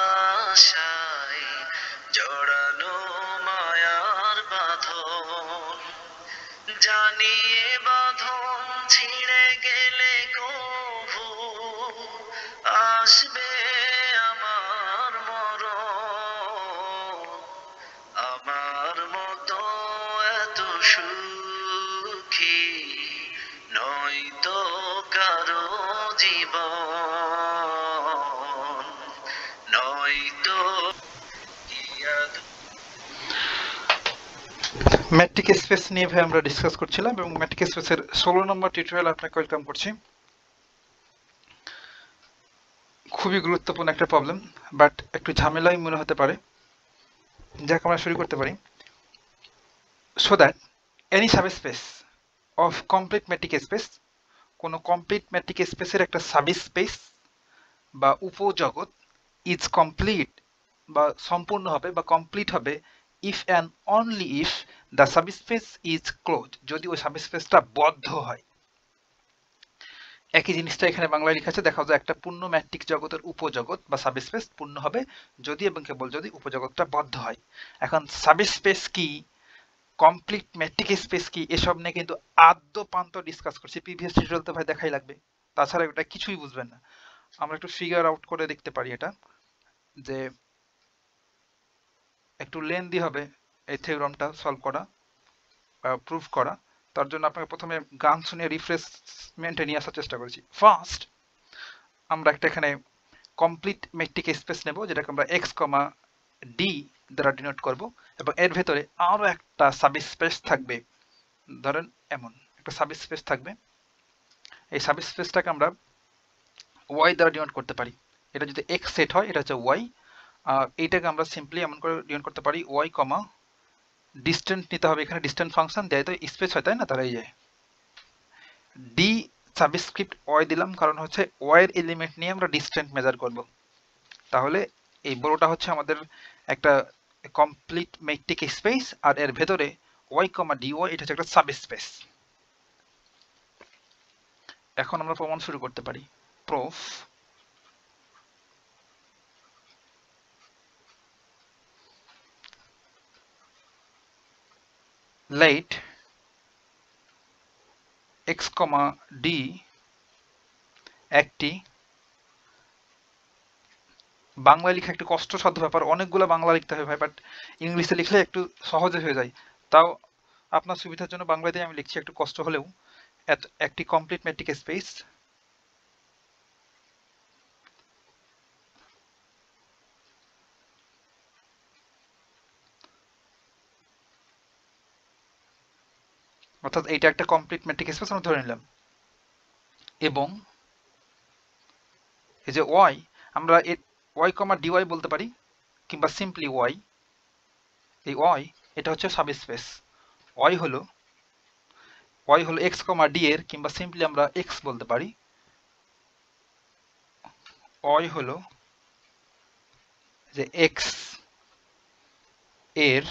ভালোবাসায় জড়ানো মায়ার বাঁধন, জানিয়ে বাঁধন ছিঁড়ে গেলে কভু আসবে আমার মরণ। আমার মতো এত সুখী নয়তো কারো জীবন, নয়তো ম্যাট্রিক স্পেস নিয়ে ভাই আমরা ডিসকাস করছিলাম এবং ম্যাট্রিক স্পেসের 16 নম্বর টিউটোরিয়াল আপনাকে ওয়েলকাম করছি। খুবই গুরুত্বপূর্ণ একটা প্রবলেম, বাট একটু ঝামেলাই মনে হতে পারে। যাক আমরা শুরু করতে পারি। So that any subspace of complete matric space, কোনো কমপ্লিট ম্যাট্রিক স্পেসের একটা সাবস্পেস বা উপজগৎ ইজ কমপ্লিট বা সম্পূর্ণ হবে বা কমপ্লিট হবে if and only if the subspace is close, যদি ওই সাবস্পেসটা বদ্ধ হয়। একই জিনিসটা এখানে বাংলায় লেখা আছে, দেখা যায় একটা পূর্ণ ম্যাট্রিক জগতের উপজগৎ বা সাবস্পেস পূর্ণ হবে যদি এবং কেবল যদি উপজগৎটা বদ্ধ হয়। এখন সাবস্পেস কি, কমপ্লিট ম্যাট্রিক স্পেস কি, এসব নিয়ে কিন্তু আদ্য পান্ত ডিসকাস করছি প্রিভিয়াস টিউটোরিয়াল, তো ভাই দেখাই লাগবে, তাছাড়া এটা কিছুই বুঝবেন না। আমরা একটু ফিগার আউট করে দেখতে পারি এটা, যে একটু লেন্দি হবে এই থিওরামটা সলভ করা বা প্রুফ করা। তার জন্য আপনাকে প্রথমে গান শুনে রিফ্রেশমেন্টে নিয়ে আসার চেষ্টা করেছি। ফার্স্ট আমরা একটা এখানে কমপ্লিট ম্যাট্রিক স্পেস নেব, যেটাকে আমরা এক্স কমা ডি দ্বারা ডিনোট করব, এবং এর ভেতরে আরো একটা সাবস্পেস থাকবে। ধরেন এমন একটা সাবস্পেস থাকবে, এই সাবস্পেসটাকে আমরা ওয়াই দ্বারা ডিনোট করতে পারি। এটা যদি এক্স সেট হয় এটা হচ্ছে ওয়াই, আর এইটাকে আমরা সিম্পলি এমন করে ডিনোট করতে পারি ওয়াই কমা ডিস্টেন্স নিতে হবে, এখানে ডিস্টেন্স ফাংশন দেয় তো স্পেস হয় তাই না, তাহলে এই যে ডি সাবস্ক্রিপ্ট ওয়াই দিলাম, কারণ হচ্ছে ওয়াই এর এলিমেন্ট নিয়ে আমরা ডিস্টেন্স মেজার করব। তাহলে এই বড়টা হচ্ছে আমাদের একটা কমপ্লিট ম্যাট্রিক স্পেস, আর এর ভেতরে ওয়াই কমা ডি ওয়াই এটা হচ্ছে একটা সাবস্পেস। এখন আমরা প্রমাণ শুরু করতে পারি। প্রুফ let x, d একটি, বাংলা লেখা একটু কষ্টসাধ্য ব্যাপার, অনেকগুলো বাংলা লিখতে হয় ভাই, বাট ইংলিশে লিখলে একটু সহজে হয়ে যায়। তাও আপনার সুবিধার জন্য বাংলাতেই আমি লিখছি, একটু কষ্ট হলেও। একটি কমপ্লিট ম্যাট্রিক স্পেস অর্থাৎ এইটা একটা কমপ্লিট ম্যাট্রিক স্পেস আমরা ধরে নিলাম, এবং এই যে ওয়াই, আমরা ওয়াই কমা ডিওয়াই বলতে পারি, কিংবা সিম্পলি ওয়াই। এই ওয়াই এটা হচ্ছে সাবস্পেস। ওয়াই হলো এক্স কমা ডি এর, কিংবা সিম্পলি আমরা এক্স বলতে পারি। ওয়াই হলো যে এক্স এর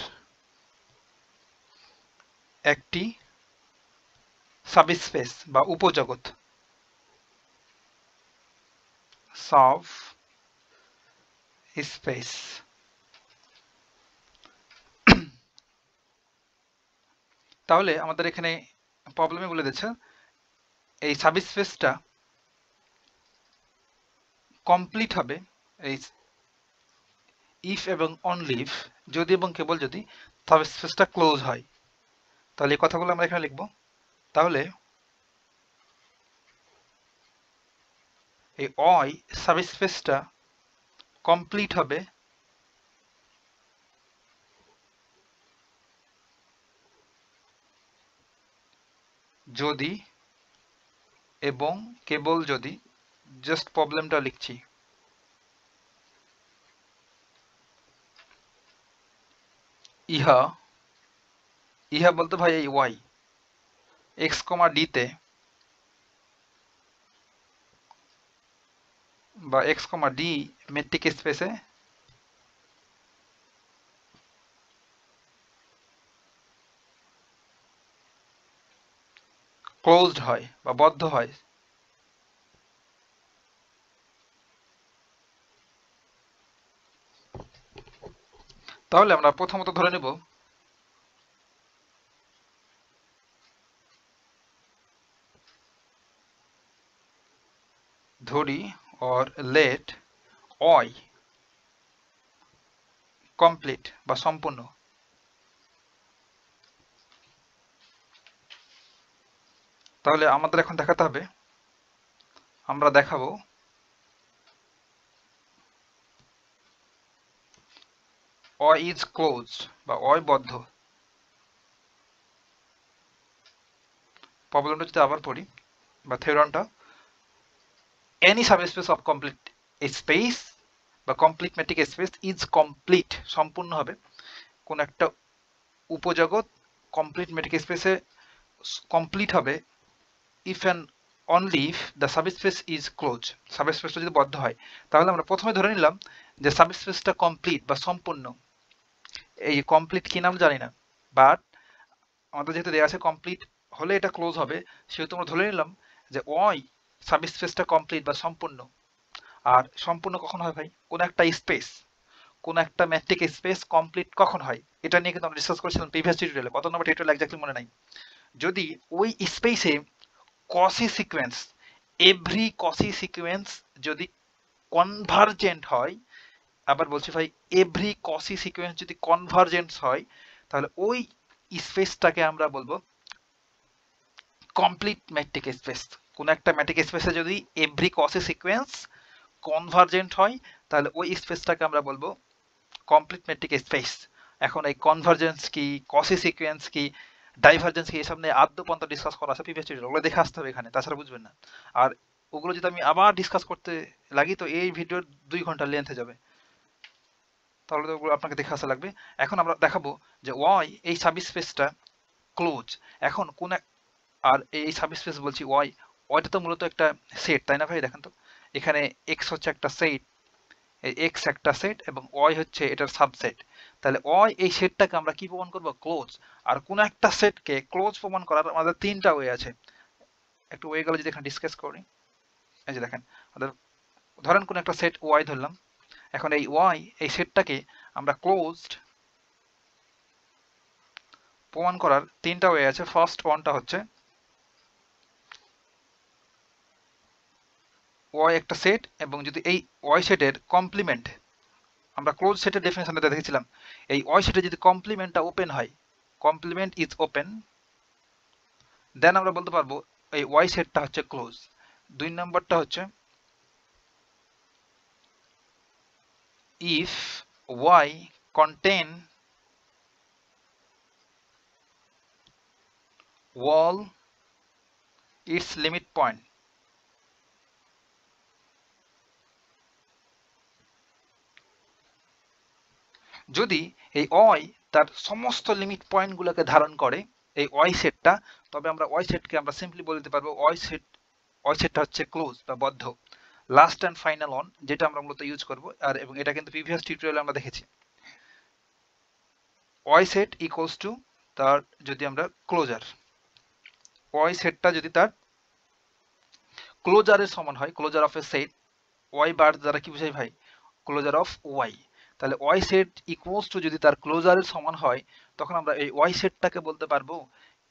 একটি সাবস্পেস বা উপজগৎ, সাব স্পেস। তাহলে আমাদের এখানে প্রবলেমে বলে দিচ্ছে এই সাবস্পেসটা কমপ্লিট হবে এই ইফ এবং অনলি ইফ, যদি এবং কেবল যদি সাবস্পেসটা ক্লোজ হয়। তাহলে এই কথাগুলো আমরা এখানে লিখব। তাহলে এই ওয়াই সাবস্পেসটা কমপ্লিট হবে যদি এবং কেবল যদি, জাস্ট প্রবলেমটা লিখছি, ইহা বলতে ভাই এই ওয়াই এক্স কমা ডি তে বা এক্স কমা ডি ম্যাট্রিক স্পেসে ক্লোজড হয় বা বদ্ধ হয়। তাহলে আমরা প্রথমত ধরে নেব ধরি or let ওয়াই কমপ্লিট বা সম্পূর্ণ। তাহলে আমাদের এখন দেখাতে হবে, আমরা দেখাবো ওয়াই ইজ ক্লোজ বা ওয়াই বদ্ধ। প্রবলেমটা যদি আবার পড়ি বা থিওরামটা, any subspace of complete space বা complete matric space is complete সম্পূর্ণ হবে কোন একটা উপজগৎ কমপ্লিট ম্যাট্রিক স্পেসে কমপ্লিট হবে if and only if the subspace is closed। সাবস্পেসটা যদি বদ্ধ হয়, তাহলে আমরা প্রথমে ধরে নিলাম যে সাবস্পেসটা কমপ্লিট বা সম্পূর্ণ। এই কমপ্লিট কি নাম জানি না, বাট আমাদের যেহেতু দেওয়া আছে কমপ্লিট হলে এটা ক্লোজ হবে, সেহেতু আমরা ধরে নিলাম যে ওই সাবস্পেসটা কমপ্লিট বা সম্পূর্ণ। আর সম্পূর্ণ কখন হয় ভাই? কোন একটা স্পেস, কোন একটা ম্যাট্রিক স্পেস কমপ্লিট কখন হয়, এটা নিয়ে কিন্তু আমরা ডিসকাস করেছিলাম প্রিভিয়াস টিউটোরিয়ালে। কত নম্বর টিউটোরিয়াল এক্স্যাক্টলি মনে নাই। যদি ওই স্পেসে কসি সিকোয়েন্স, এভরি কসি সিকোয়েন্স যদি কনভার্জেন্ট হয়, আবার বলছি ভাই, এভরি কসি সিকোয়েন্স যদি কনভার্জেন্স হয়, তাহলে ওই স্পেসটাকে আমরা বলবো কমপ্লিট ম্যাট্রিক স্পেস। কোন একটা ম্যাট্রিক স্পেসে যদি এভরি কসি সিকোয়েন্স কনভার্জেন্ট হয়, তাহলে ওই স্পেসটাকে আমরা বলবো কমপ্লিট ম্যাট্রিক স্পেস। এখন এই কনভার্জেন্স কি, কসি সিকোয়েন্স কি, ডাইভারজেন্স কি, এসব নিয়ে আদ্য পর্যন্ত ডিসকাস করা আছে প্রিভিয়াস টিউটোরিয়াল, ওগুলো দেখে আসতে হবে এখানে, তাছাড়া বুঝবেন না। আর ওগুলো যদি আমি আবার ডিসকাস করতে লাগি তো এই ভিডিওর 2 ঘন্টা লেন্থ হয়ে যাবে, তাহলে তো ওগুলো আপনাকে দেখে আসা লাগবে। এখন আমরা দেখাবো যে ওয়াই এই সাবস্পেসটা ক্লোজ। এখন কোন আর এই সাবস্পেস বলছি ওয়াই, ওয়াইটা তো মূলত একটা সেট, তাই না ভাই? দেখেন তো এখানে এক্স হচ্ছে একটা সেট, এই এক্স একটা সেট এবং ওয়াই হচ্ছে এটার সাবসেট। তাহলে ওয়াই এই সেটটাকে আমরা কি প্রমাণ করব? ক্লোজ। আর কোন একটা সেটকে ক্লোজ প্রমাণ করার আমাদের 3টা ওয়ে আছে। একটু ওয়েগুলো যদি এখানে ডিসকাস করি, এই যে দেখেন, আমাদের ধরেন কোন একটা সেট ওয়াই ধরলাম। এখন এই ওয়াই এই সেটটাকে আমরা ক্লোজড প্রমাণ করার 3টা ওয়ে আছে। ফার্স্ট ওয়ানটা হচ্ছে ওয়াই একটা সেট এবং যদি এই ওয়াই সেটের কমপ্লিমেন্ট, আমরা ক্লোজ সেটের ডেফিনেশনটা দেখেছিলাম, এই ওয়াই সেটে যদি কমপ্লিমেন্টটা ওপেন হয়, কমপ্লিমেন্ট ইজ ওপেন, দেন আমরা বলতে পারবো এই ওয়াই সেটটা হচ্ছে ক্লোজ। 2 নম্বরটা হচ্ছে if Y contain all its limit point. যদি এই ওয়াই তার সমস্ত লিমিট পয়েন্টগুলোকে ধারণ করে এই ওয়াই সেটটা, তবে আমরা ওয়াই সেটকে আমরা সিম্পলি বলতে পারবো ওয়াই সেটটা হচ্ছে ক্লোজ বা বদ্ধ। লাস্ট অ্যান্ড ফাইনাল অন যেটা আমরা মূলত ইউজ করব, আর এবং এটা কিন্তু প্রিভিয়াস টিউটোরিয়ালে আমরা দেখেছি। ওয়াই সেট ইকুয়ালস টু তার যদি আমরা ক্লোজার, ওয়াই সেটটা যদি তার ক্লোজারের সমান হয়, closure of A set, Y bar দ্বারা কি বোঝায় ভাই? Closure of Y. তাহলে ওয়াই সেট ইকুয়ালস টু যদি তার ক্লোজারের সমান হয়, তখন আমরা এই ওয়াই সেটটাকে বলতে পারবো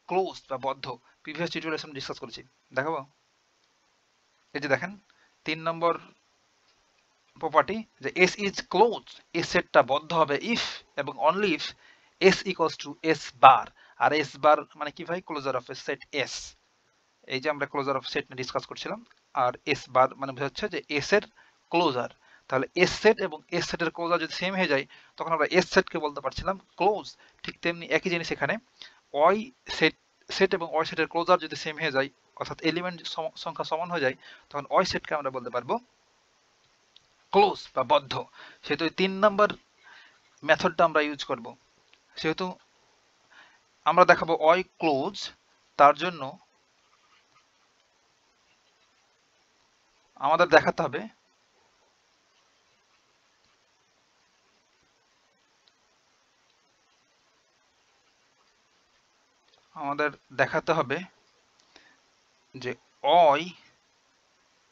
ক্লোজ বা বদ্ধ। প্রিভিয়াস টিউটোরিয়ালে আমরা ডিসকাস করেছি, দেখাবো। এই যে দেখেন 3 নম্বর প্রপার্টি যে এস ইজ ক্লোজ, এই সেটটা বদ্ধ হবে ইফ এবং only if S equals to S bar. আর এস বার মানে কি ভাই? Closure of A set S. এই যে আমরা ক্লোজার অফ সেট নিয়ে ডিসকাস করছিলাম, আর এস বার মানে বোঝাচ্ছে যে এস এর ক্লোজার। তাহলে এস সেট এবং এস সেটের ক্লোজার যদি সেম হয়ে যায়, তখন আমরা এস সেটকে বলতে পারছিলাম ক্লোজ। ঠিক তেমনি একই জিনিস এখানে, ওয়াই সেট সেট এবং ওয়াই সেটের ক্লোজার যদি সেম হয়ে যায়, অর্থাৎ এলিমেন্ট সংখ্যা সমান হয়ে যায়, তখন ওয়াই সেটকে আমরা বলতে পারবো ক্লোজ বা বদ্ধ। সেহেতু 3 নম্বর মেথডটা আমরা ইউজ করব। সেহেতু আমরা দেখাবো ওয়াই ক্লোজ, তার জন্য আমাদের দেখাতে হবে যে ওয়াই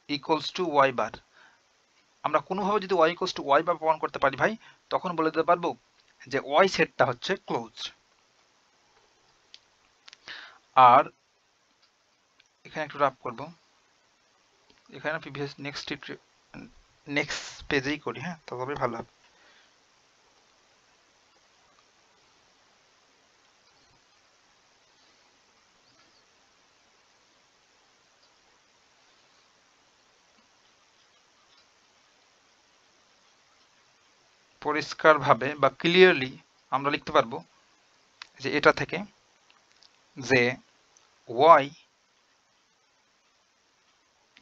ইকুয়ালস টু ওয়াই বার। আমরা কোনোভাবে যদি ওয়াই ইকুয়ালস টু ওয়াই বার প্রমাণ করতে পারি ভাই, তখন বলে দিতে পারবো যে ওয়াই সেটটা হচ্ছে ক্লোজ। আর এখানে একটু রাফ করব, এখানে প্রিভিয়াস নেক্সট পেজেই করি, হ্যাঁ, তবে ভালো হবে। পরিষ্কারভাবে বা ক্লিয়ারলি আমরা লিখতে পারবো যে এটা থেকে যে y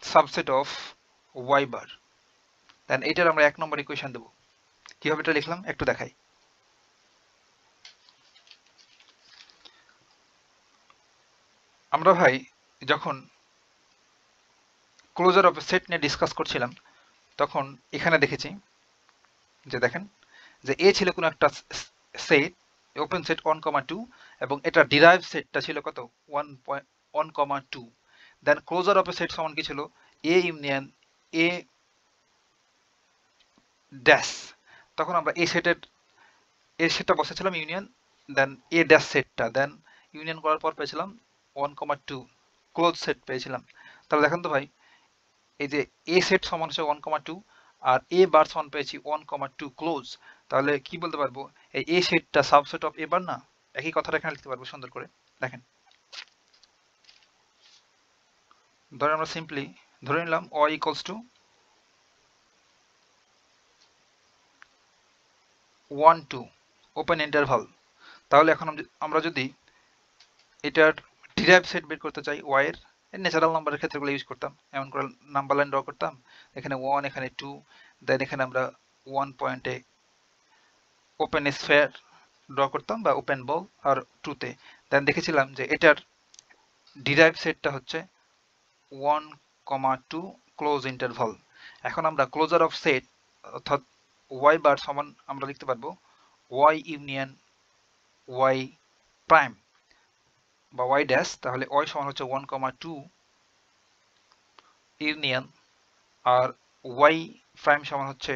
সাবসেট অফ y বার, দেন এটার আমরা 1 নম্বর ইকুয়েশন দেবো। কিভাবে এটা লিখলাম একটু দেখাই। আমরা ভাই যখন ক্লোজার অফ সেট নিয়ে ডিসকাস করছিলাম তখন এখানে দেখেছি যে দেখেন যে এ ছিল কোনো একটা সেট, ওপেন সেট 1,2, এবং এটা ডিরাইভ সেটটা ছিল কত 1,2। দেন ক্লোজার অফ সেট সমান কি ছিল এ ইউনিয়ন এ ড্যাশ। তখন আমরা এই সেটের সেটটা বসেছিলাম ইউনিয়ন, দেন এ ড্যাশ সেটটা, দেন ইউনিয়ন করার পর পেয়েছিলাম 1,2 ক্লোজ সেট পেয়েছিলাম। তাহলে দেখেন তো ভাই এই যে এ সেট সমান হচ্ছে 1,2 আর এ বার সমান পেয়েছি 1,2 ক্লোজ। তাহলে কি বলতে পারবো এই এ সেটটা সাবসেট অফ এ বার না? একই কথাটা এখানে লিখতে পারবো সুন্দর করে। দেখেন ধরে আমরা সিম্পলি ধরে নিলাম y equals two 1 2 open interval. তাহলে এখন আমরা যদি এটার ডিরাইভ সেট বের করতে চাই y এর, ন্যাচারাল নাম্বারের ক্ষেত্রে ইউজ করতাম, এমন করে নাম্বার লাইন ড্র করতাম, এখানে 1 এখানে 2, দেন এখানে আমরা 1 পয়েন্টে ওপেন স্ফিয়ার ড্র করতাম বা ওপেন বল, আর 2 তে দেন দেখেছিলাম যে এটার ডিরাইভ সেটটা হচ্ছে 1,2 ক্লোজ ইন্টারভাল। এখন আমরা ক্লোজার অফ সেট অর্থাৎ y বার সমান আমরা লিখতে পারবো y ইউনিয়ন y প্রাইম বা y ড্যাশ। তাহলে y সমান হচ্ছে 1,2 ইউনিয়ন আর y প্রাইম সমান হচ্ছে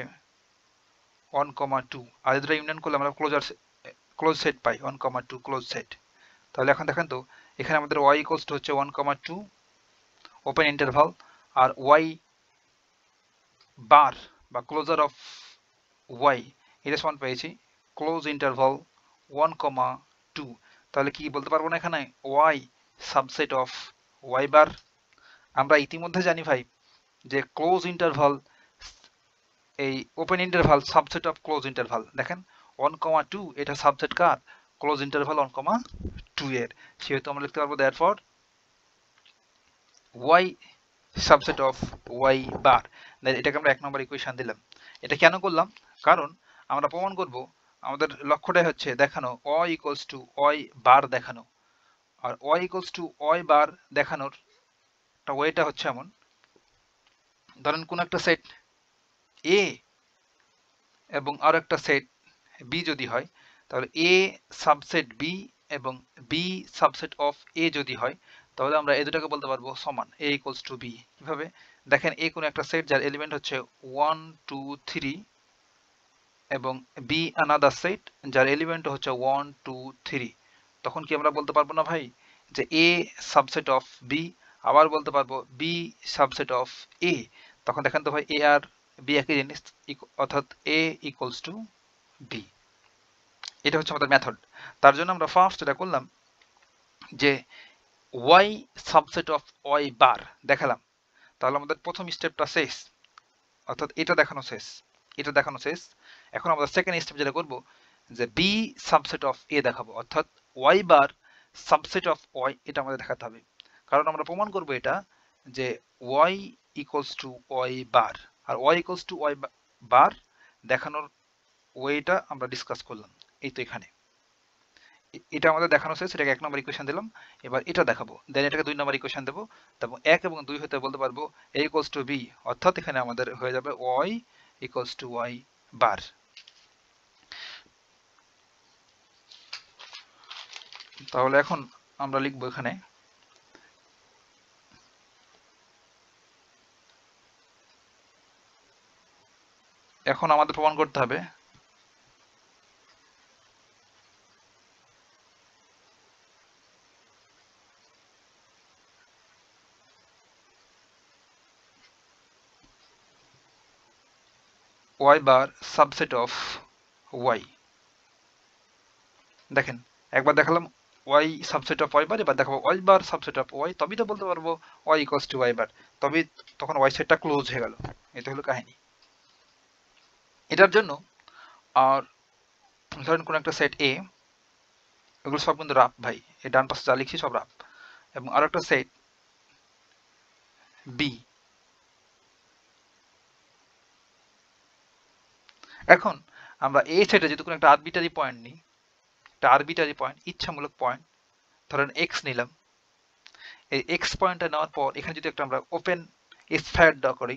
1,2, আর এই দুটো ইউনিয়ন করলে আমরা ক্লোজ সেট পাই 1,2 ক্লোজ সেট। তাহলে এখন দেখেন তো এখানে আমাদের y ইকুয়ালস টু হচ্ছে 1,2 ওপেন ইন্টারভাল, আর y বার বা ক্লোজার অফ y এটা সমান পেয়েছি ক্লোজ ইন্টারভাল 1,2। তাহলে কি বলতে পারবো না এখানে y সাবসেট অফ y বার? আমরা ইতিমধ্যে জানি ভাই যে ক্লোজ ইন্টারভাল এই open interval subset of close interval. দেখেন 1,2 এটা সাবসেট কার? ক্লোজ ইন্টারভাল 1,2 এর। সেহেতু আমরা লিখতে পারবো therefore y subset of y বার। এটাকে আমরা 1 নম্বর ইকুয়েশন দিলাম। এটা কেন করলাম? কারণ আমরা প্রমাণ করব আমাদের লক্ষ্যটাই হচ্ছে দেখানো y ইকুয়ালস টু y বার দেখানো। আর y equals to y bar দেখানোর একটা ওয়েটা হচ্ছে এমন, ধরেন কোন একটা সেট a এবং আর একটা সেট b যদি হয়, তাহলে a সাবসেট b এবং b সাবসেট অফ a যদি হয়, তাহলে আমরা এই দুটাকে বলতে পারবো সমান a ইকুয়ালস টু b। কিভাবে? দেখেন a কোন একটা সেট যার এলিমেন্ট হচ্ছে 1 2 3 এবং b আনাদার সেট যার এলিমেন্ট হচ্ছে 1 2 3, তখন কি আমরা বলতে পারবো না ভাই যে a সাবসেট অফ b, আবার বলতে পারবো b সাবসেট অফ a? তখন দেখেন তো ভাই a আর b একই জিনিস, অর্থাৎ a ইকুয়ালস টু b। এটা হচ্ছে আমাদের মেথড। তার জন্য আমরা ফার্স্ট এটা করলাম যে y সাবসেট অফ y বার দেখালাম। তাহলে আমাদের প্রথম স্টেপটা শেষ, অর্থাৎ এটা দেখানো শেষ, এটা দেখানো শেষ। এখন আমরা সেকেন্ড স্টেপ যেটা করব যে b সাবসেট অফ a দেখাবো, অর্থাৎ y bar subset of y এটা আমাদের দেখাতে হবে। কারণ আমরা প্রমাণ করব এটা যে y equals to y bar, আর y equals to y bar দেখানোর ওয়েটা আমরা ডিসকাস করলাম এই তো এখানে। এটা আমাদের দেখানো শেষ, এটাকে 1 নম্বর ইকুয়েশন দিলাম। এবার এটা দেখাবো, দেন এটাকে 2 নম্বর ইকুয়েশন দেবো। তারপর 1 এবং 2 হতে বলতে পারবো a ইকুয়ালস টু b, অর্থাৎ এখানে আমাদের হয়ে যাবে y ইকুয়ালস টু y বার। তাহলে এখন আমরা লিখবো এখানে এখন আমাদের প্রমাণ করতে হবে Y bar subset of Y. দেখেন একবার দেখালাম Y subset of Y bar, এবার দেখাবো Y bar subset of Y, তবেই তো বলতে পারবো Y equals to Y bar, তবে তখন ওয়াই সেটটা ক্লোজ হয়ে গেল। এটা হলো কাহিনী। এটার জন্য আর ধরেন কোন একটা সেট এ, এগুলো সব কিন্তু রাফ ভাই, এই ডান পাশে যা লিখছি সব রাফ, এবং আরো একটা সেট বি। এখন আমরা এই সেটে যদি কোনো একটা আরবিটারি পয়েন্ট নিই, একটা আরবিটারি পয়েন্ট, ইচ্ছামূলক পয়েন্ট, ধরেন এক্স নিলাম, এই এক্স পয়েন্টটা নেওয়ার পর এখানে যদি একটা আমরা ওপেন স্ফিয়ার ড্র করি,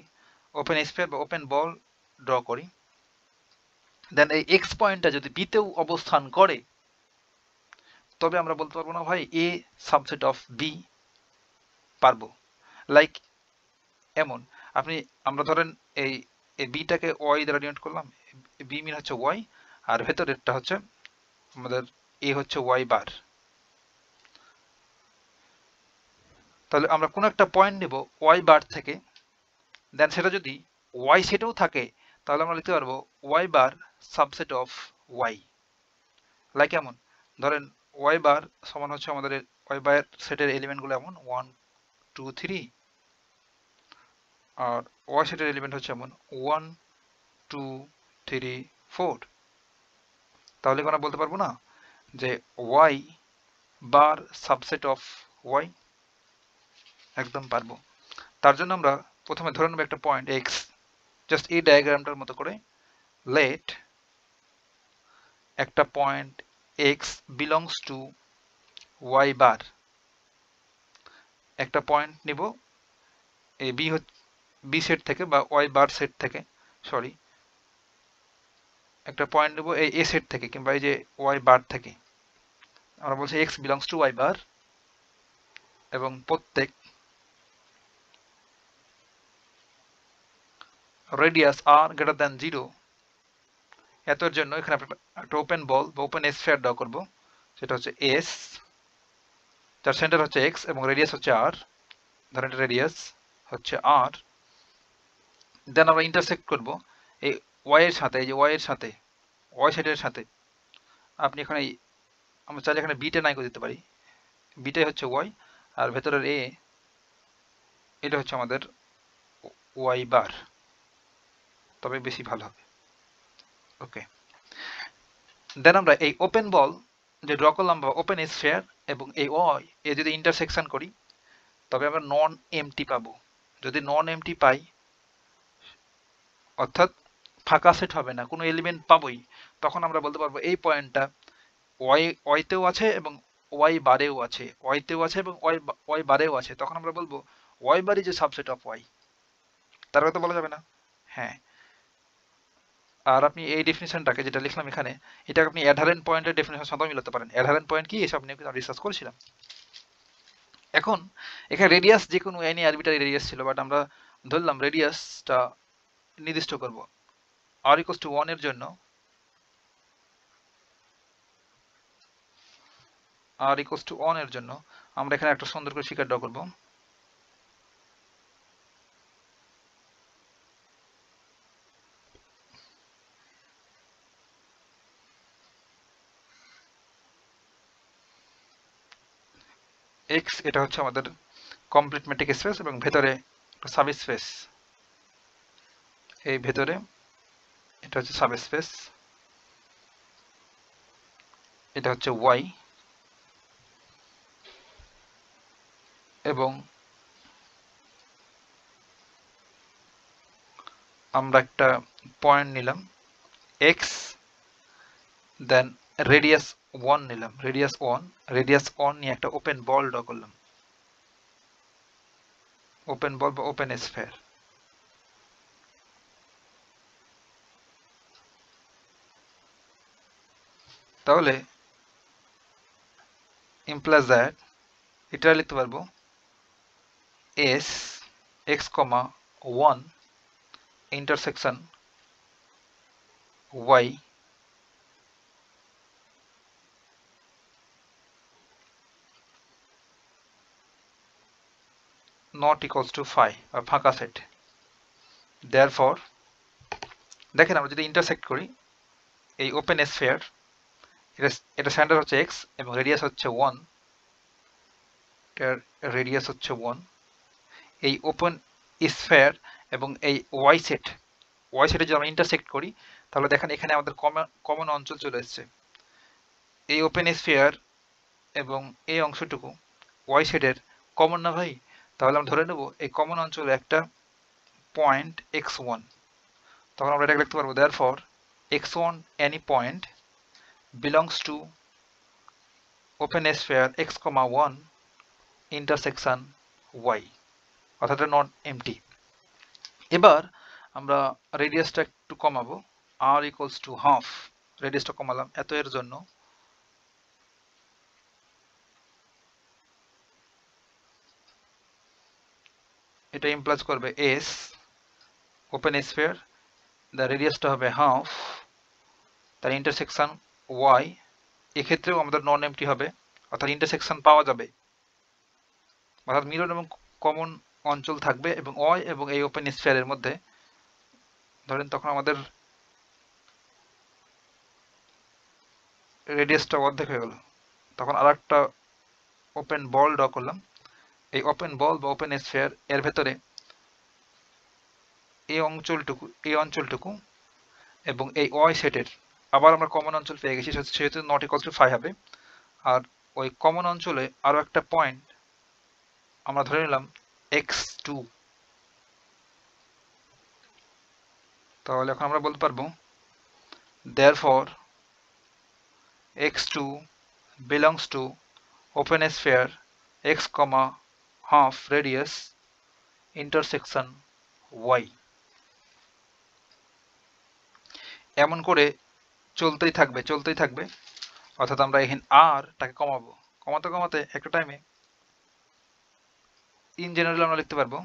ওপেন স্ফিয়ার বা ওপেন বল ড্র করি, দেন এই এক্স পয়েন্টটা যদি বিতেও অবস্থান করে, তবে আমরা বলতে পারবো না ভাই এ সাবসেট অফ বি, পারবো। লাইক এমন আপনি, আমরা ধরেন এই বিটাকে ওয়াই দ্বারা ডিনোট করলাম, বি মিন হচ্ছে ওয়াই, আর ভেতরেরটা হচ্ছে আমাদের এ হচ্ছে ওয়াই বার। তাহলে আমরা কোনো একটা পয়েন্ট নেব ওয়াই বার থেকে, দেন সেটা যদি ওয়াই সেটেও থাকে, তাহলে আমরা লিখতে পারবো Y bar subset of Y. Like এমন ধরেন ওয়াই বার সমান হচ্ছে আমাদের ওয়াই বার সেটের এলিমেন্টগুলো এমন 1 2 3, আর ওয়াই সেটের এলিমেন্ট হচ্ছে এমন 1 2 3 4। তাহলে আমরা বলতে পারবো না যে Y bar subset of Y? একদম পারবো। তার জন্য আমরা প্রথমে ধরে নেব একটা পয়েন্ট এক্স, জাস্ট এই ডায়াগ্রামটার মতো করে লেট একটা point X belongs to Y bar. একটা পয়েন্ট নিব এই বি সেট থেকে বা ওয়াই বার সেট থেকে, সরি, একটা পয়েন্ট নেব এই এ সেট থেকে কিংবা এই যে ওয়াই বার থেকে। আমরা বলছি এক্স বিলংস টু ওয়াই বার, এবং প্রত্যেক রেডিয়াস আর গ্রেটার দ্যান 0 এতর জন্য এখানে একটা ওপেন বল বা ওপেন স্ফিয়ার ড্র করব, সেটা হচ্ছে এস, যার সেন্টার হচ্ছে এক্স এবং রেডিয়াস হচ্ছে আর। ধরেন এটা রেডিয়াস হচ্ছে আর। দেন আমরা ইন্টারসেক্ট করব এই ওয়াই এর সাথে, এই যে ওয়াই এর সাথে, ওয়াই সেটের সাথে। আপনি এখানে আমরা চাইলে এখানে বিটা নাই করে দিতে পারি, বিটাই হচ্ছে ওয়াই, আর ভেতরের এ এটা হচ্ছে আমাদের ওয়াই বার, তবে বেশি ভালো হবে। ওকে, দেন আমরা এই ওপেন বল যে ড্র করলাম বা ওপেন স্ফিয়ার এবং এই ওয়াই এ যদি ইন্টারসেকশন করি, তবে আমরা নন এমটি পাবো। যদি নন এমটি পাই, অর্থাৎ ফাঁকা সেট হবে না, কোনো এলিমেন্ট পাবোই, তখন আমরা বলতে পারবো এই পয়েন্টটা ওয়াইতেও আছে এবং ওয়াই বারেও আছে, ওয়াইতেও আছে এবং ওয়াই বারেও আছে। তখন আমরা বলবো Y bar is a subset of Y. তার কথা বলা যাবে না? হ্যাঁ। আর আপনি এই ডেফিনিশনটাকে যেটা লিখলাম এখানে, এটাকে আপনি অ্যাডহারেন্ট পয়েন্টের ডেফিনিশন সাথে মিলাতে পারেন। অ্যাডহারেন্ট পয়েন্ট কি, এসব নিয়ে কিন্তু রিসার্চ করেছিলাম। এখন এখানে রেডিয়াস যে কোনো এনি আরবিটারি রেডিয়াস ছিল, বাট আমরা ধরলাম রেডিয়াসটা নির্দিষ্ট করব আর ইকুয়ালস টু 1 এর জন্য। আর ইকুয়ালস টু 1 এর জন্য আমরা এখানে একটা সুন্দর করে ফিগার ড্র করব। এক্স এটা হচ্ছে আমাদের কমপ্লিট ম্যাট্রিক স্পেস এবং ভেতরে সাব স্পেস, এই ভেতরে এটা হচ্ছে সাব স্পেস, এটা হচ্ছে ওয়াই, এবং আমরা একটা পয়েন্ট নিলাম এক্স, দেন রেডিয়াস 1 নিলাম, রেডিয়াস 1 নিয়ে একটা ওপেন বল ড্র করলাম, ওপেন বল বা ওপেন স্ফিয়ার। তাহলে implies that এটা লিখতে পারবো S X comma 1 intersection Y not equals to phi, or ফাঁকা সেট। Therefore দেখেন আমরা যদি ইন্টারসেক্ট করি এই ওপেন স্ফিয়ার, এটা সেন্টার হচ্ছে x এবং রেডিয়াস হচ্ছে 1, এর রেডিয়াস হচ্ছে 1। এই ওপেন স্ফিয়ার এবং এই ওয়াই সেটে যদি আমরা ইন্টারসেক্ট করি তাহলে দেখেন এখানে আমাদের কমন অঞ্চল চলে এসেছে। এই ওপেন স্ফিয়ার এবং এই অংশটুকু ওয়াই সেটের কমন না ভাই? তাহলে আমরা ধরে নেব এই কমন অঞ্চলে একটা পয়েন্ট x1, তখন আমরা এটাকে লিখতে পারবো therefore x1 any point belongs to open sphere x, 1 intersection y, অর্থাৎ নট এমটি। এবার আমরা রেডিয়াসটা একটু কমাবো, r equals to half, রেডিয়াসটা কমালাম এত এর জন্য, এটা ইমপ্লাইজ করবে s ওপেন স্ফিয়ার, দ্য রেডিয়াসটা হবে হাফ, তার ইন্টারসেকশন y, এক্ষেত্রেও আমাদের নন এমটি হবে, অর্থাৎ ইন্টারসেকশন পাওয়া যাবে, অর্থাৎ মিরর এবং কমন অঞ্চল থাকবে এবং y এবং এই ওপেন স্ফিয়ারের মধ্যে ধরেন তখন আমাদের রেডিয়াসটা অর্ধেক হয়ে গেল, তখন আর একটা ওপেন বল ড্র করলাম। এই ওপেন বল বা ওপেন স্ফিয়ার এর ভেতরে এই অঞ্চলটুকু এবং এই ওয়াই সেটের আবার আমরা কমন অঞ্চল পেয়ে গেছি, সেহেতু নট ইকুয়াল টু 5 হবে। আর ওই কমন অঞ্চলে আরো একটা পয়েন্ট আমরা ধরে নিলাম x2, তাহলে এখন আমরা বলতে পারবো therefore x2 belongs to open sphere x, half radius intersection y। এমন করে চলতেই থাকবে, অর্থাৎ আমরা এখানে আর টাকে কমাতে একটা টাইমে ইন জেনারেল আমরা লিখতে পারবো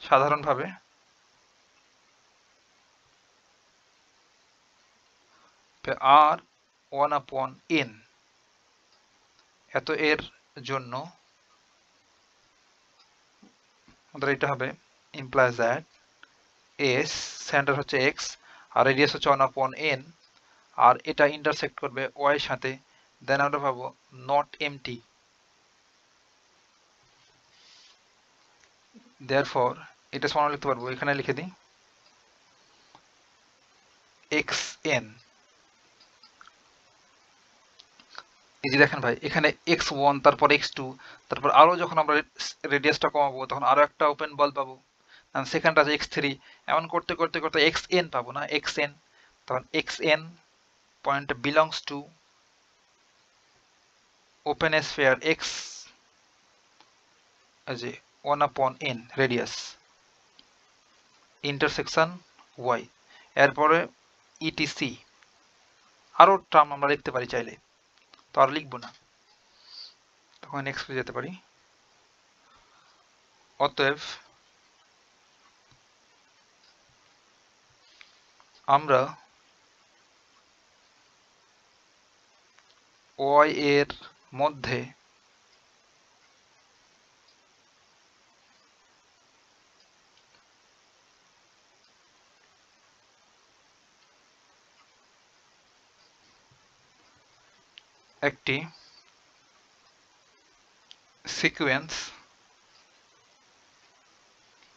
সাধারণভাবে আর 1/n, এত এর জন্য আমাদের এটা হবে implies that s সেন্টার হচ্ছে x আর রেডিয়াস হচ্ছে 1/n, আর এটা ইন্টারসেক্ট করবে y এর সাথে, দেন আমরা পাবো নট এমটি, therefore এটা সমান লিখতে পারবো, এখানে লিখে দিই xn। এই যে দেখেন ভাই এখানে x1 তারপর x2, তারপর আরো যখন আমরা রেডিয়াসটা কমাবো তখন আরো একটা ওপেন বল পাবো, সেকেন্ড আছে x3, এমন করতে xn পাবো না, xn, তখন xn point belongs to open sphere x, যে 1/n রেডিয়াস ইন্টারসেকশন y, এরপরে ইটিসি আরো টার্ম আমরা লিখতে পারি চাইলে, তো আর লিখবো না, তখন নেক্সট যেতে পারি। অতএব আমরা y এর মধ্যে একটি সিকোয়েন্স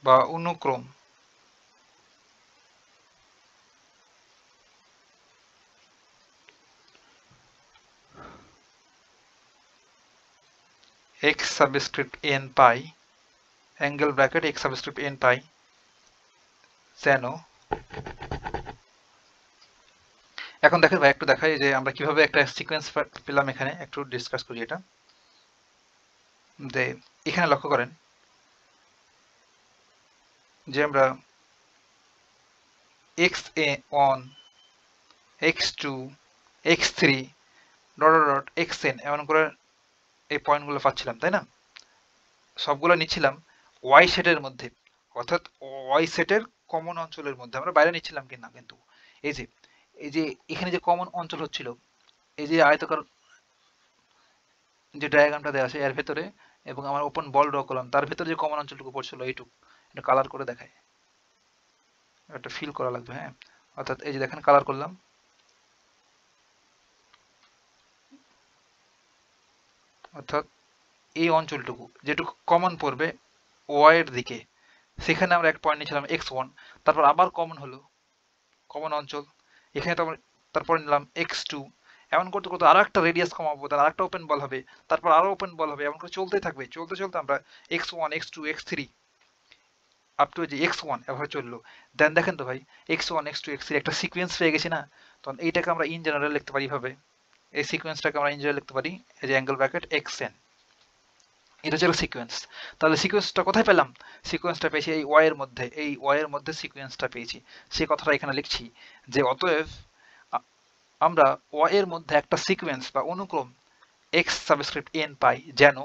বা অনুক্রম x সাবস্ক্রিপ্ট n পাই angle bracket x subscript n পাই যেন, এখন দেখেন ভাই একটু দেখাই যে আমরা কিভাবে একটা সিকোয়েন্স পেলাম, এখানে একটু ডিসকাস করি এটা। যে এখানে লক্ষ্য করেন যে আমরা x1 x2 x3 xn এমন করে এই পয়েন্টগুলো পাচ্ছিলাম, তাই না? সবগুলো নিচ্ছিলাম ওয়াই সেটের মধ্যে, অর্থাৎ ওয়াই সেটের কমন অঞ্চলের মধ্যে, আমরা বাইরে নিচ্ছিলাম কিনা কিন্তু এই যে এখানে যে কমন অঞ্চল হচ্ছিল, এই যে আয়তকার যে ডায়াগ্রামটা দেওয়া আছে এর ভেতরে, এবং আমার ওপেন বল ড্র করলাম তার ভেতরে যে কমন অঞ্চলটুকু পড়ছিল এইটুকু, এটা কালার করে দেখায়, এটা ফিল করা লাগবে। হ্যাঁ, অর্থাৎ এই যে দেখেন কালার করলাম, অর্থাৎ এই অঞ্চলটুকু যেটুকু কমন পড়বে ওয়াই এর দিকে, সেখানে আমরা এক পয়েন্ট নিয়েছিলাম x1, তারপর আবার কমন হলো, কমন অঞ্চল এখানে তারপর নিলাম x2, এমন করতে করতে আরো একটা রেডিয়াস কমাবো, তার আরেকটা ওপেন বল হবে, তারপর আরো ওপেন বল হবে, এমন করে চলতেই থাকবে। চলতে চলতে আমরা x1 x2 x3 up to যে x1 এভাবে চললো। দেন দেখেন তো ভাই x1 x2 x3 একটা সিকোয়েন্স পেয়ে গেছি না, তখন এইটাকে আমরা ইন জেনারেল লিখতে পারি ভাবে, এই সিকোয়েন্সটাকে আমরা ইন জেনারেল লিখতে পারি এই যে অ্যাঙ্গেল ব্র্যাকেট xn, এটা ছিল সিকোয়েন্স। তাহলে সিকোয়েন্সটা কোথায় পেলাম? সিকোয়েন্সটা পেয়েছি এই ওয়াই এর মধ্যে, এই ওয়াই এর মধ্যে সিকোয়েন্সটা পেয়েছি, সেই কথাটা এখানে লিখছি যে অতএব আমরা ওয়াই এর মধ্যে একটা সিকোয়েন্স বা অনুক্রম x সাবস্ক্রিপ্ট n পাই, যেন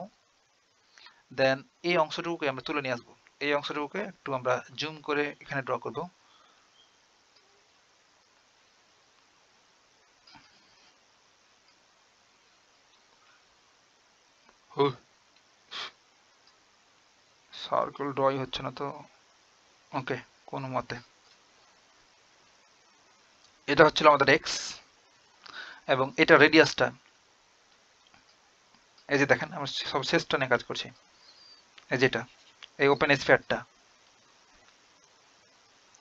দেন এই অংশটুকুকে আমরা তুলে নিয়ে আসবো, এই অংশটুকুকে একটু আমরা জুম করে এখানে ড্র করব। সার্কেল ড্রই হচ্ছে না তো, ওকে কোনো মতে। এটা হচ্ছিল আমাদের x এবং এটা রেডিয়াসটা, এই যে দেখেন আমরা সব শেষটা নিয়ে কাজ করছি, এই যেটা এই ওপেন স্ফিয়ারটা,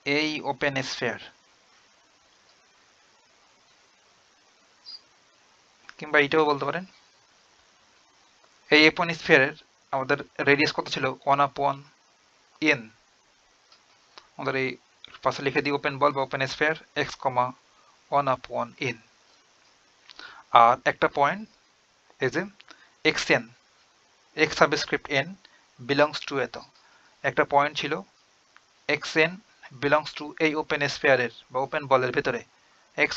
এই ওপেন স্ফিয়ার কিংবা এইটাও বলতে পারেন, এই ওপেন স্ফিয়ারের আমাদের রেডিয়াস কত ছিল 1/n, আমাদের এই পাশে লিখে দিই ওপেন বল বা ওপেন স্ফিয়ার x, 1/n, আর একটা পয়েন্ট এই যে xn, x subscript n belongs to এত, একটা পয়েন্ট ছিল xn বিলংস টু এই ওপেন স্ফিয়ারের বা ওপেন বলের ভেতরে x,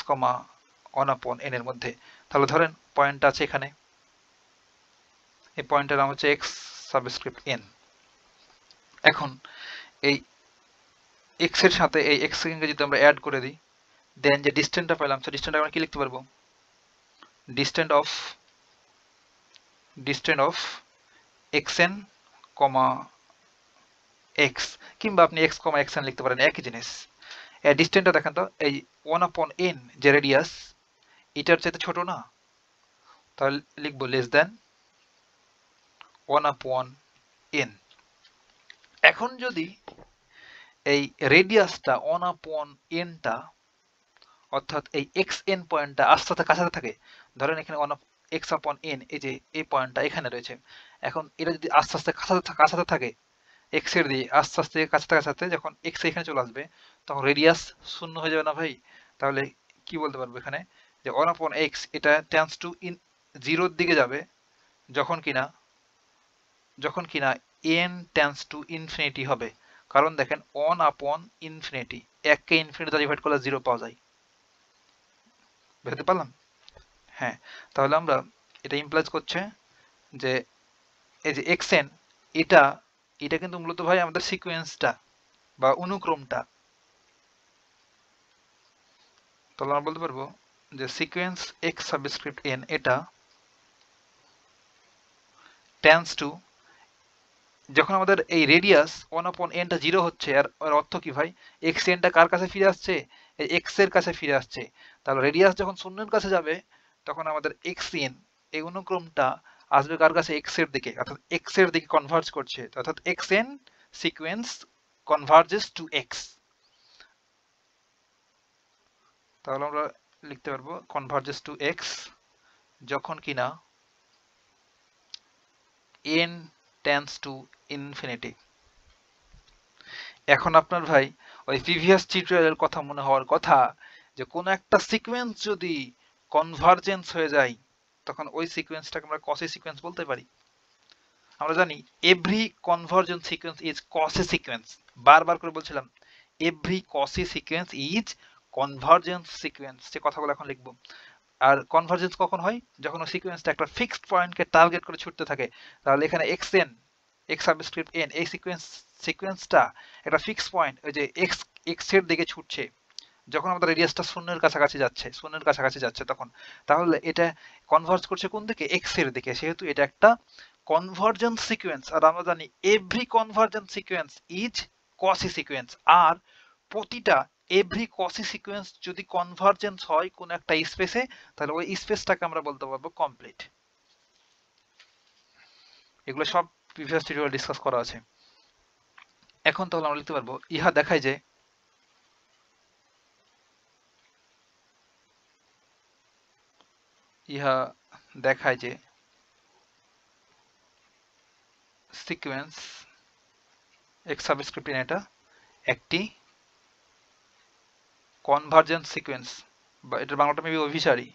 1/n এর মধ্যে। তাহলে ধরেন পয়েন্টটা আছে এখানে, এই পয়েন্টের নাম হচ্ছে x সাবস্ক্রিপ্ট n। এখন এই x এর সাথে এই x কে যদি আমরা অ্যাড করে দিই, দেন যে ডিসটেন্সটা পেলাম, সেই ডিসটেন্সটা আমরা কি লিখতে পারবো? ডিসটেন্স অফ xn, x, কিংবা আপনি x, xn লিখতে পারেন, একই জিনিস। এই ডিসটেন্সটা দেখেন তো, এই 1/n যে রেডিয়াস, এটার চাইতে ছোট না, তাহলে লিখবো লেস দেন 1/n। এখন যদি এই রেডিয়াসটা 1/n টা, অর্থাৎ এই xn পয়েন্টটা আস্তে আস্তে কাছাকাছি থাকে, ধরেন এখানে x/n, এই যে এই পয়েন্টটা এখানে রয়েছে, এখন এটা যদি আস্তে আস্তে কাছাকাছি থাকে x এর দিয়ে, আস্তে আস্তে কাছাকাছি, যখন x এখানে চলে আসবে তখন রেডিয়াস শূন্য হয়ে যাবে না ভাই? তাহলে কি বলতে পারবো এখানে যে 1/x এটা টেন্ডস টু জিরোর দিকে যাবে যখন কিনা n টেন্ডস টু ইনফিনিটি হবে। কারণ দেখেন 1/∞, এককে ইনফিনিটি দ্বারা ডিভাইড করলে 0 পাওয়া যায়, বুঝতে পারলাম? হ্যাঁ, তাহলে আমরা এটা ইমপ্লাইজ করছে যে এই যে xn, এটা কিন্তু মূলত ভাই আমাদের সিকোয়েন্সটা বা অনুক্রমটা। তাহলে আমরা বলতে পারবো যে সিকোয়েন্স x সাবস্ক্রিপ্ট n এটা টেন্ডস টু, যখন আমাদের এই রেডিয়াস 1/n টা 0 হচ্ছে, আর অর্থ কি ভাই? xn টা কার কাছে ফিরে আসছে? এই x এর কাছে ফিরে আসছে। তাহলে রেডিয়াস যখন শূন্যের কাছে যাবে তখন আমাদের xn এই অনুক্রমটা আসবে কার কাছে? x এর দিকে, অর্থাৎ x এর দিকে কনভার্জ করছে, অর্থাৎ xn sequence converges to x। তাহলে আমরা লিখতে পারবো কনভার্জেস টু x যখন কিনা n টেন্ডস টু ইনফিনিটি। এখন আপনার ভাই ওই প্রিভিয়াস টিউটোরিয়ালের কথা মনে হওয়ার কথা যে কোন একটা সিকোয়েন্স যদি কনভার্জেন্স হয়ে যায় তখন ওই সিকোয়েন্সটাকে আমরা কসি সিকোয়েন্স বলতে পারি। আমরা জানি every convergence sequence is Cauchy sequence, বারবার করে বলছিলাম every Cauchy sequence is convergence sequence, সে কথাগুলো এখন লিখবো। আর কনভার্জেন্স কখন হয়? যখন ওই সিকোয়েন্সটা একটা ফিক্সড পয়েন্টকে টার্গেট করে ছুটতে থাকে। তাহলে এখানে xn, x সাবস্ক্রিপ্ট n, এই সিকোয়েন্সটা একটা ফিক্সড পয়েন্ট, ওই যে x এর দিকে ছুটছে, যখন আমাদের রেডিয়াসটা শূন্যের কাছাকাছি যাচ্ছে তখন। তাহলে এটা কনভার্জ করছে কোন দিকে? x এর দিকে, সেহেতু এটা একটা কনভার্জেন্স সিকোয়েন্স। আর আমরা জানি every convergence sequence is Cauchy sequence. আর প্রতিটা এভরি কসি সিকোয়েন্স যদি কনভার্জেন্স হয় কোন একটা স্পেসে, তাহলে ওই স্পেসটাকে আমরা বলতে পারবো কমপ্লিট। এগুলো সব প্রিভিয়াস টিউটোরিয়াল ডিসকাস করা আছে। এখন তাহলে আমরা লিখতে পারবো ইহা দেখায় যে সিকোয়েন্স এক্স সাবস্ক্রিপ্ট এটা একটি কনভার্জেন্স সিকোয়েন্স, বা এটার বাংলাটা মেবি অভিসারী,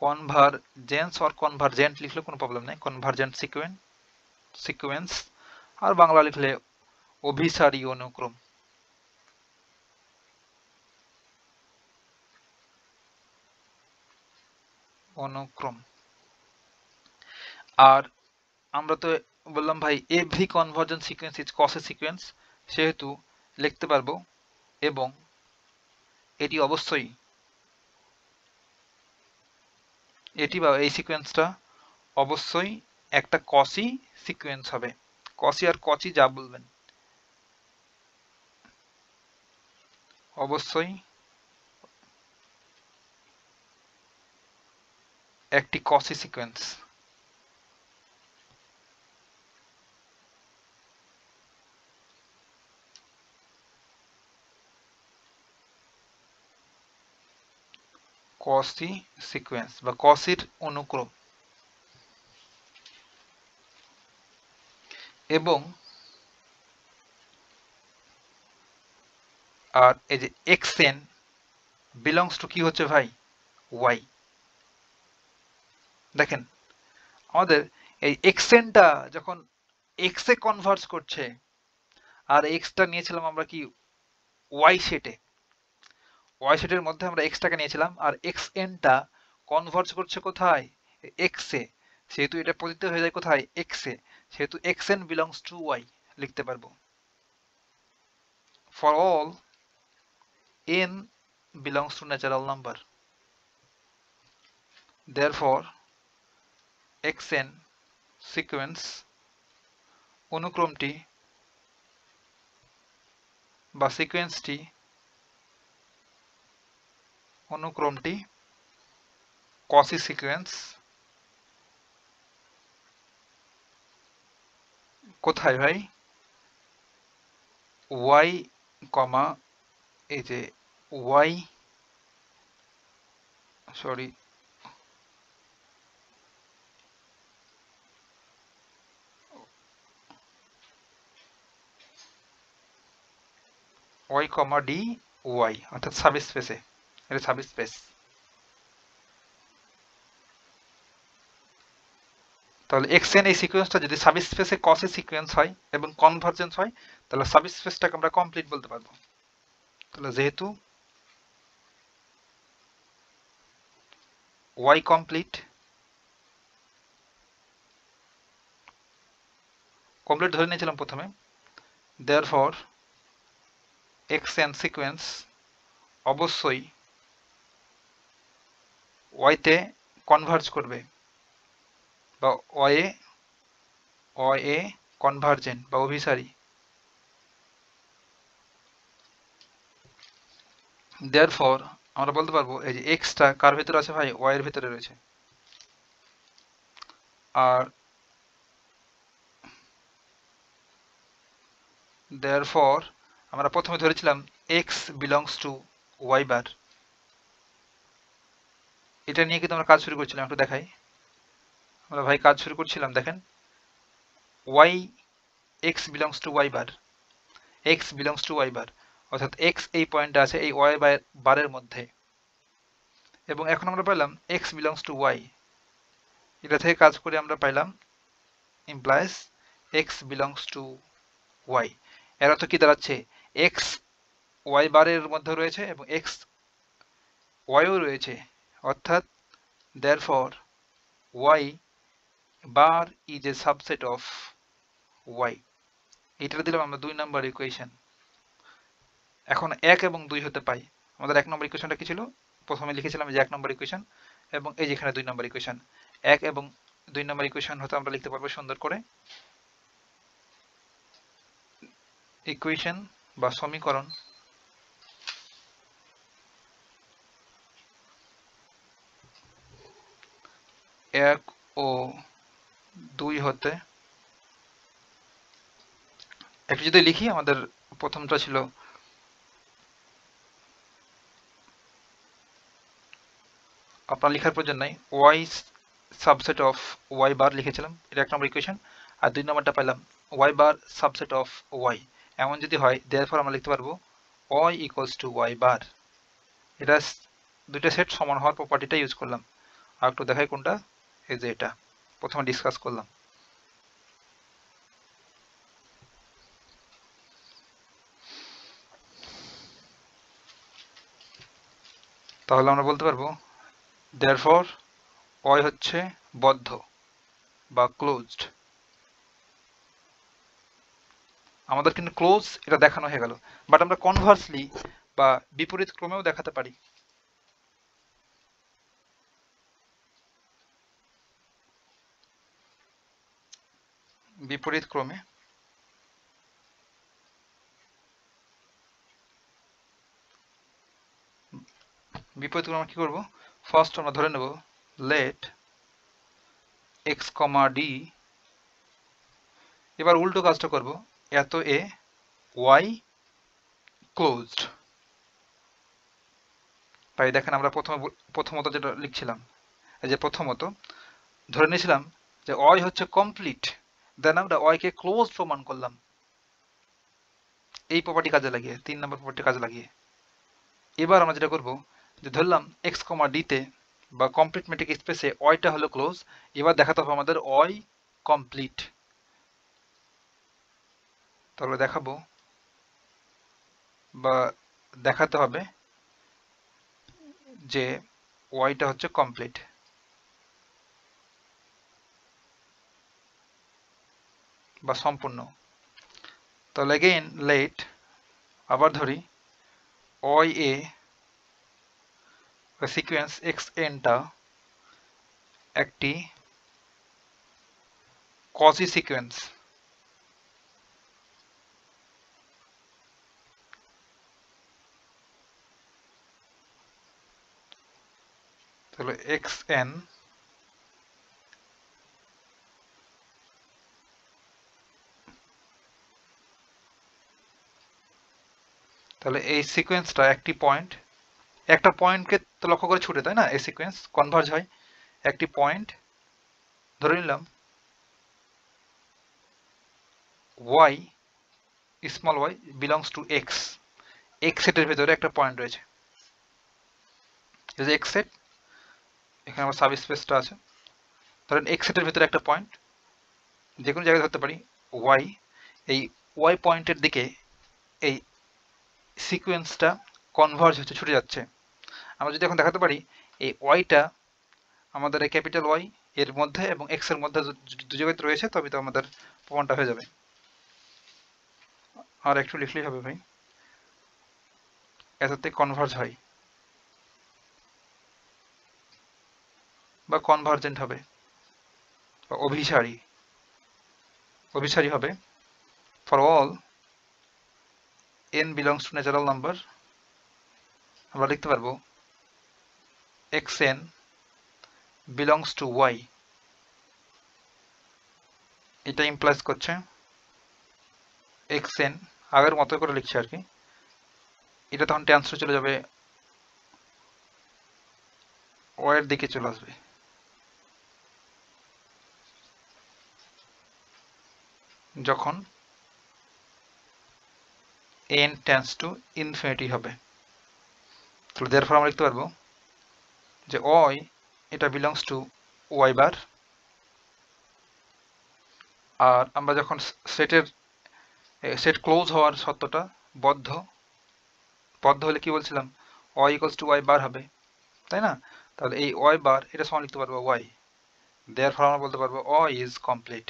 কনভারজেন্স অর কনভার্জেন্ট লিখলে কোনো প্রবলেম নেই, কনভার্জেন্ট সিকোয়েন্স, আর বাংলা লিখলে অভিসারী অনুক্রম। আর আমরা তো বললাম ভাই every convergent sequence is Cauchy sequence, সেহেতু লিখতে পারবো এবং এটি অবশ্যই বা এই সিকোয়েন্সটা অবশ্যই একটা কসি সিকোয়েন্স হবে। কসি আর কচি যা বলবেন, অবশ্যই একটি কসি সিকোয়েন্স। কসি সিকোয়েন্স বা কসির অনুক্রম। এবং আর এই যে xn বিলংস টু কি হচ্ছে ভাই, y। দেখেন আমাদের এই xnটা যখন x এ কনভার্জ করছে, আর x টা নিয়েছিলাম আমরা কি y সেটে, y সেটের মধ্যে আমরা x টাকে নিয়েছিলাম, আর xn টা কনভার্জ করছে কোথায়, x এ, সেহেতু এটা পতিত হয়ে যায় কোথায়, x এ, সেহেতু xn বিলংস টু y লিখতে পারবো। For all n belongs to natural number, therefore xn sequence অনুক্রমটি বা সিকোয়েন্সটি কসি সিকোয়েন্স কোথায় ভাই, y কমা এই যে y সরি y কমা d y অর্থাৎ সাবস্পেসে, এটা সাবস্পেস। তাহলে xn এই সিকোয়েন্সটা যদি সাবস্পেসে কসি সিকোয়েন্স হয় এবং কনভার্জেন্স হয়, তাহলে সাবস্পেসটাকে আমরা কমপ্লিট বলতে পারবো। তাহলে যেহেতু y কমপ্লিট ধরে নিয়েছিলাম প্রথমে, therefore xn সিকোয়েন্স অবশ্যই y তে কনভার্জ করবে, বা y এ কনভার্জেন্ট বা অভিসারী। therefore আমরা বলতে পারবো এই যে x টা কার ভিতরে আছে ভাই, y এর ভিতরে রয়েছে। আর therefore আমরা প্রথমে ধরেছিলাম x belongs to y বার, এটা নিয়ে কিন্তু আমরা কাজ শুরু করছিলাম, একটু দেখাই। আমরা ভাই কাজ শুরু করছিলাম, দেখেন y x belongs to y bar, x belongs to y বার, অর্থাৎ x এই পয়েন্টে আছে এই y বারের মধ্যে, এবং এখন আমরা পেলাম x belongs to y, এটা থেকে কাজ করে আমরা পাইলাম implies x belongs to y। এর অর্থ কি দাঁড়াচ্ছে, x y বারের মধ্যে রয়েছে এবং x y ও রয়েছে, অর্থাৎ therefore y bar is a subset of y। এটা দিলাম আমরা 2 নাম্বার ইকুয়েশন। এখন 1 এবং 2 হতে পাই। আমাদের 1 নম্বর ইকুয়েশনটা কি ছিল, প্রথমে লিখেছিলাম যে 1 নম্বর ইকুয়েশন, এবং এই যেখানে 2 নম্বর ইকুয়েশন। 1 এবং 2 নম্বর ইকুয়েশন হতে আমরা লিখতে পারবো সুন্দর করে ইকুয়েশন বা সমীকরণ এক ও দুই হতে একটু যদি লিখি, আমাদের প্রথমটা ছিল আপনার লেখার প্রয়োজন নাই, Y subset of Y bar লিখেছিলাম, এটা 1 নম্বর ইকুয়েশন। আর 2 নম্বরটা পেলাম Y bar subset of Y. এমন যদি হয় দেয়ারফর আমরা লিখতে পারবো Y equals to Y bar. এটা দুইটা সেট সমান হওয়ার প্রপার্টিটা ইউজ করলাম। আর একটু দেখাই কোনটা, এই যে এটা প্রথমে ডিসকাস করলাম। তাহলে আমরা বলতে পারবো দেয়ারফর ওয়াই হচ্ছে বদ্ধ বা ক্লোজড। আমাদের কিন্তু ক্লোজ এটা দেখানো হয়ে গেল, বাট আমরা কনভার্সলি বা বিপরীত ক্রমেও দেখাতে পারি। বিপরীত ক্রমে কি করব, ফার্স্ট আমরা ধরে নেব লেট x, d, এবার উল্টো কাজটা করব, এত এ y ক্লোজড। তাই দেখেন আমরা প্রথমত যেটা লিখছিলাম, এই যে প্রথমত ধরে নিয়েছিলাম যে y হচ্ছে কমপ্লিট, দেন আমরা y কে ক্লোজ প্রমাণ করলাম এই প্রপার্টি কাজে লাগিয়ে, 3 নম্বর প্রপার্টি কাজে লাগিয়ে। এবার আমরা যেটা করব যে ধরলাম x, d তে বা কমপ্লিট ম্যাট্রিক্স স্পেসে y টা হলো ক্লোজ। এবার দেখাতে হবে আমাদের y কমপ্লিট। তাহলে দেখাবো বা দেখাতে হবে যে y টা হচ্ছে কমপ্লিট বা সম্পূর্ণ। তাহলে अगेन লেট, আবার ধরি y a সিকোয়েন্স xn টা একটি কজি সিকোয়েন্স। তাহলে xn তাহলে এই সিকোয়েন্সটা একটি পয়েন্ট, একটা পয়েন্টকে তো লক্ষ্য করে ছুটে, তাই না? এই সিকোয়েন্স কনভার্জ হয় একটি পয়েন্ট, ধরে নিলাম y small y belongs to x, x সেটের ভেতরে একটা পয়েন্ট রয়েছে, এই যে x সেট, এখানে আমার সাব স্পেসটা আছে। ধরেন x সেটের ভেতরে একটা পয়েন্ট যে কোনো জায়গায় ধরতে পারি y, এই y পয়েন্টের দিকে এই সিকোয়েন্সটা কনভার্জ হচ্ছে, ছুটে যাচ্ছে। আমরা যদি এখন দেখাতে পারি এই ওয়াইটা আমাদের এই ক্যাপিটাল ওয়াই এর মধ্যে এবং এক্স এর মধ্যে দু জায়গায় রয়েছে, তবে তো আমাদের প্রমাণটা হয়ে যাবে। আর একটু লিখলেই হবে ভাই, এততে কনভার্জ হয় বা কনভার্জেন্ট হবে বা অভিসারী হবে for all n belongs to natural number. আমরা লিখতে পারবো xn বিলংস টু y, এটা ইমপ্লাইজ করছে xn, আগের মতো করে লিখছি আর কি, এটা তখন ট্রান্সফার চলে যাবে y এর দিকে চলে আসবে যখন n টেন্ডস টু ইনফিনিটি হবে। তাহলে দেয়ারফর আমরা লিখতে পারবো যে y এটা বিলংস টু y বার। আর আমরা যখন সেট ক্লোজ হওয়ার সত্যটা বদ্ধ হলে কি বলছিলাম, y ইকুয়ালস টু y বার হবে, তাই না? তাহলে এই y বার এটা সমান লিখতে পারবো y, দেয়ারফর আমরা বলতে পারবো y ইজ কমপ্লিট।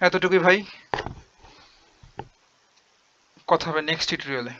এতটুকুই ভাই, কথা হবে নেক্সট টিউটোরিয়ালে।